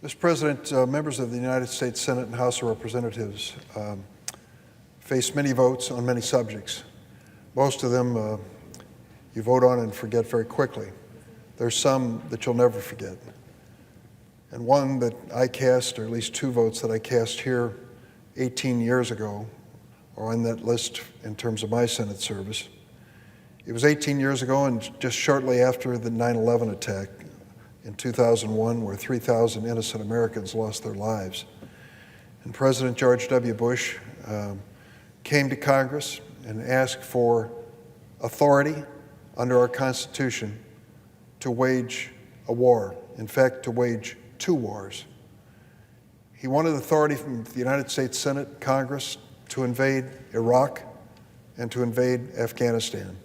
Mr. President, members of the United States Senate and House of Representatives face many votes on many subjects. Most of them you vote on and forget very quickly. There's some that you'll never forget. And one that I cast, or at least two votes that I cast here 18 years ago, are on that list in terms of my Senate service. It was 18 years ago, and just shortly after the 9/11 attack in 2001, where 3,000 innocent Americans lost their lives. And President George W. Bush came to Congress and asked for authority under our Constitution to wage a war, in fact, to wage two wars. He wanted authority from the United States Senate, Congress, to invade Iraq and to invade Afghanistan.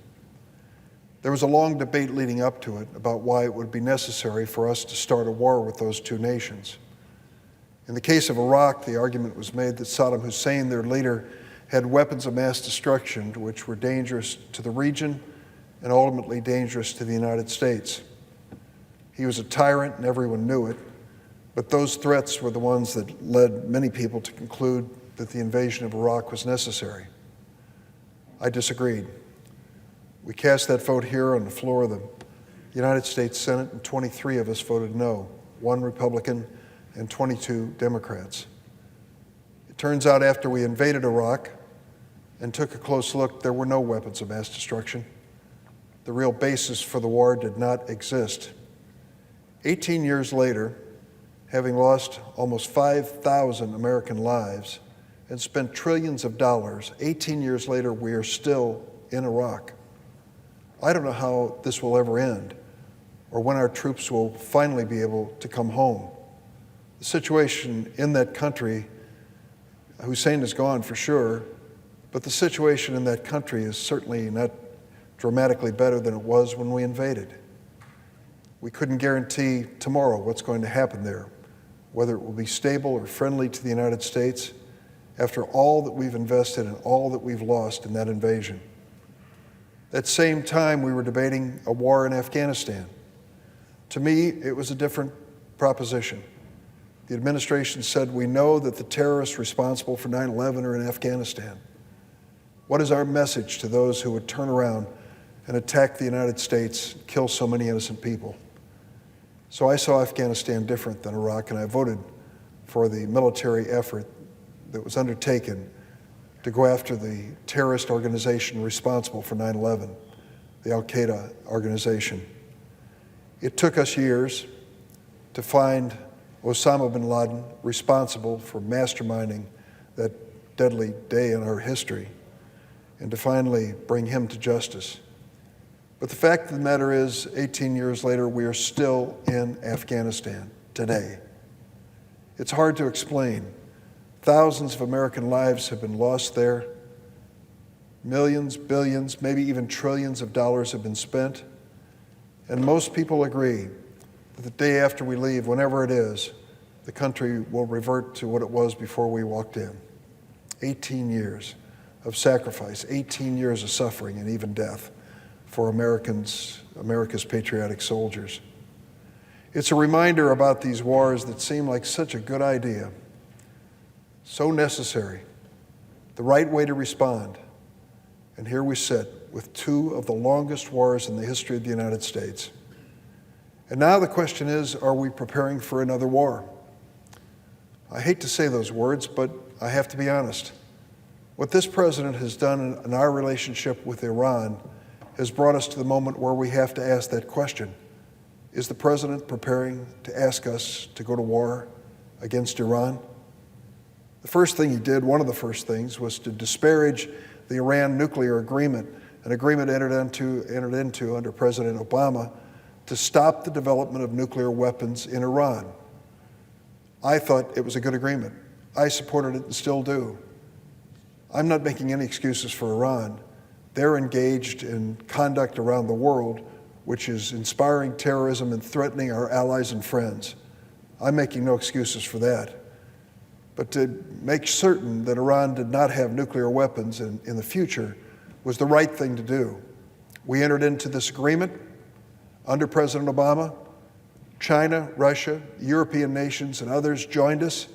There was a long debate leading up to it about why it would be necessary for us to start a war with those two nations. In the case of Iraq, the argument was made that Saddam Hussein, their leader, had weapons of mass destruction which were dangerous to the region and ultimately dangerous to the United States. He was a tyrant and everyone knew it, but those threats were the ones that led many people to conclude that the invasion of Iraq was necessary. I disagreed. We cast that vote here on the floor of the United States Senate, and 23 of us voted no, 1 Republican and 22 Democrats. It turns out after we invaded Iraq and took a close look, there were no weapons of mass destruction. The real basis for the war did not exist. 18 years later, having lost almost 5,000 American lives and spent trillions of dollars, 18 years later, we are still in Iraq. I don't know how this will ever end or when our troops will finally be able to come home. The situation in that country, Hussein is gone for sure, but the situation in that country is certainly not dramatically better than it was when we invaded. We couldn't guarantee tomorrow what's going to happen there, whether it will be stable or friendly to the United States after all that we've invested and all that we've lost in that invasion. At the same time, we were debating a war in Afghanistan. To me, it was a different proposition. The administration said, we know that the terrorists responsible for 9/11 are in Afghanistan. What is our message to those who would turn around and attack the United States and kill so many innocent people? So I saw Afghanistan different than Iraq, and I voted for the military effort that was undertaken to go after the terrorist organization responsible for 9/11, the Al-Qaeda organization. It took us years to find Osama bin Laden responsible for masterminding that deadly day in our history and to finally bring him to justice. But the fact of the matter is, 18 years later, we are still in Afghanistan today. It's hard to explain. Thousands of American lives have been lost there. Millions, billions, maybe even trillions of dollars have been spent. And most people agree that the day after we leave, whenever it is, the country will revert to what it was before we walked in. 18 years of sacrifice, 18 years of suffering and even death for America's patriotic soldiers. It's a reminder about these wars that seem like such a good idea, so necessary, the right way to respond. And here we sit with two of the longest wars in the history of the United States. And now the question is, are we preparing for another war? I hate to say those words, but I have to be honest. What this president has done in our relationship with Iran has brought us to the moment where we have to ask that question. Is the president preparing to ask us to go to war against Iran? The first thing he did, one of the first things, was to disparage the Iran nuclear agreement, an agreement entered into under President Obama to stop the development of nuclear weapons in Iran. I thought it was a good agreement. I supported it and still do. I'm not making any excuses for Iran. They're engaged in conduct around the world which is inspiring terrorism and threatening our allies and friends. I'm making no excuses for that. But to make certain that Iran did not have nuclear weapons in the future was the right thing to do. We entered into this agreement under President Obama. China, Russia, European nations, and others joined us,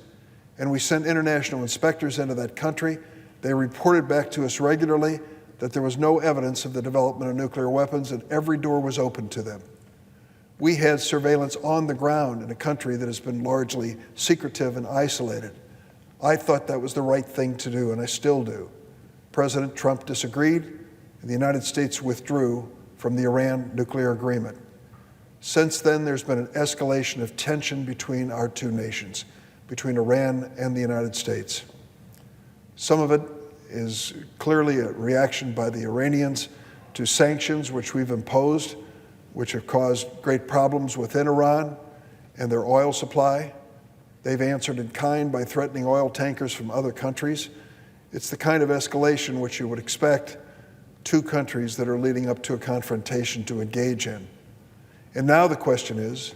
and we sent international inspectors into that country. They reported back to us regularly that there was no evidence of the development of nuclear weapons, and every door was open to them. We had surveillance on the ground in a country that has been largely secretive and isolated. I thought that was the right thing to do, and I still do. President Trump disagreed, and the United States withdrew from the Iran nuclear agreement. Since then, there's been an escalation of tension between our two nations, between Iran and the United States. Some of it is clearly a reaction by the Iranians to sanctions which we've imposed, which have caused great problems within Iran and their oil supply. They've answered in kind by threatening oil tankers from other countries. It's the kind of escalation which you would expect two countries that are leading up to a confrontation to engage in. And now the question is,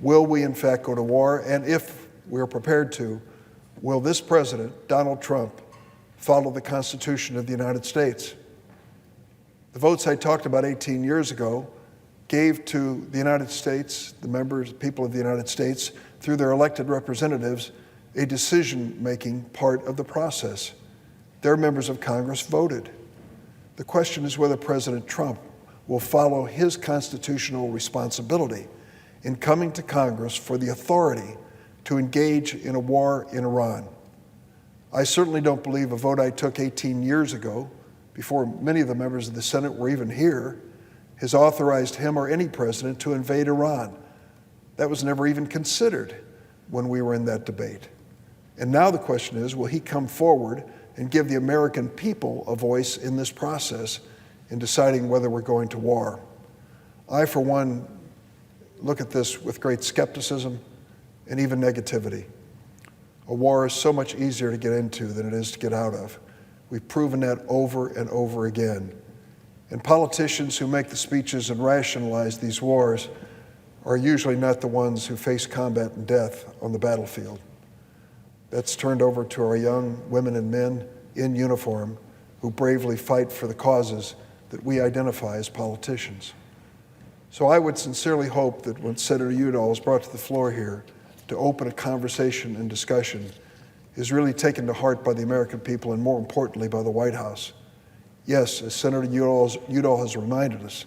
will we in fact go to war? And if we're prepared to, will this president, Donald Trump, follow the Constitution of the United States? The votes I talked about 18 years ago gave to the United States, the members, people of the United States, through their elected representatives, a decision-making part of the process. Their members of Congress voted. The question is whether President Trump will follow his constitutional responsibility in coming to Congress for the authority to engage in a war in Iran. I certainly don't believe a vote I took 18 years ago, before many of the members of the Senate were even here, has authorized him or any president to invade Iran. That was never even considered when we were in that debate. And now the question is, will he come forward and give the American people a voice in this process in deciding whether we're going to war? I, for one, look at this with great skepticism and even negativity. A war is so much easier to get into than it is to get out of. We've proven that over and over again. And politicians who make the speeches and rationalize these wars are usually not the ones who face combat and death on the battlefield. That's turned over to our young women and men in uniform who bravely fight for the causes that we identify as politicians. So I would sincerely hope that when Senator Udall is brought to the floor here to open a conversation and discussion is really taken to heart by the American people and, more importantly, by the White House. Yes, as Senator Udall has reminded us,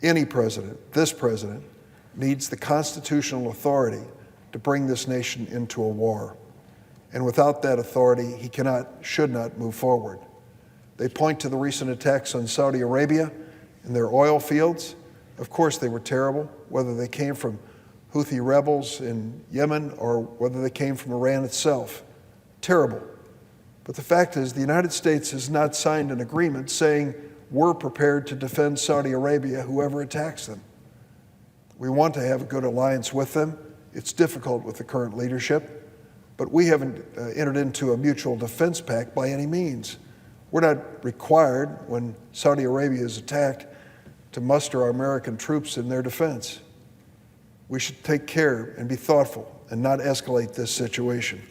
any president, this president, needs the constitutional authority to bring this nation into a war. And without that authority, he cannot, should not move forward. They point to the recent attacks on Saudi Arabia and their oil fields. Of course they were terrible, whether they came from Houthi rebels in Yemen or whether they came from Iran itself. Terrible. But the fact is, the United States has not signed an agreement saying we're prepared to defend Saudi Arabia, whoever attacks them. We want to have a good alliance with them. It's difficult with the current leadership, but we haven't entered into a mutual defense pact by any means. We're not required, when Saudi Arabia is attacked, to muster our American troops in their defense. We should take care and be thoughtful and not escalate this situation.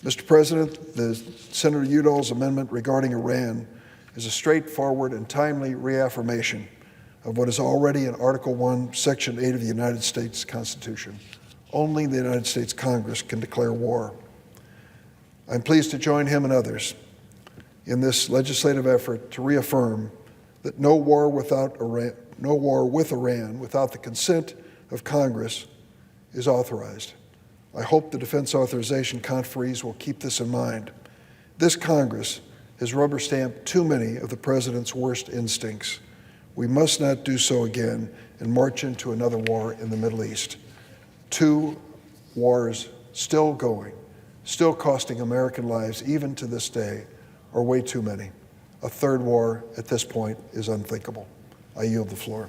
Mr. President, the Senator Udall's amendment regarding Iran is a straightforward and timely reaffirmation of what is already in Article 1, Section 8 of the United States Constitution. Only the United States Congress can declare war. I'm pleased to join him and others in this legislative effort to reaffirm that no war with Iran without the consent of Congress is authorized. I hope the Defense Authorization Conferees will keep this in mind. This Congress has rubber-stamped too many of the President's worst instincts. We must not do so again and march into another war in the Middle East. 2 wars still going, still costing American lives, even to this day, are way too many. A third war at this point is unthinkable. I yield the floor.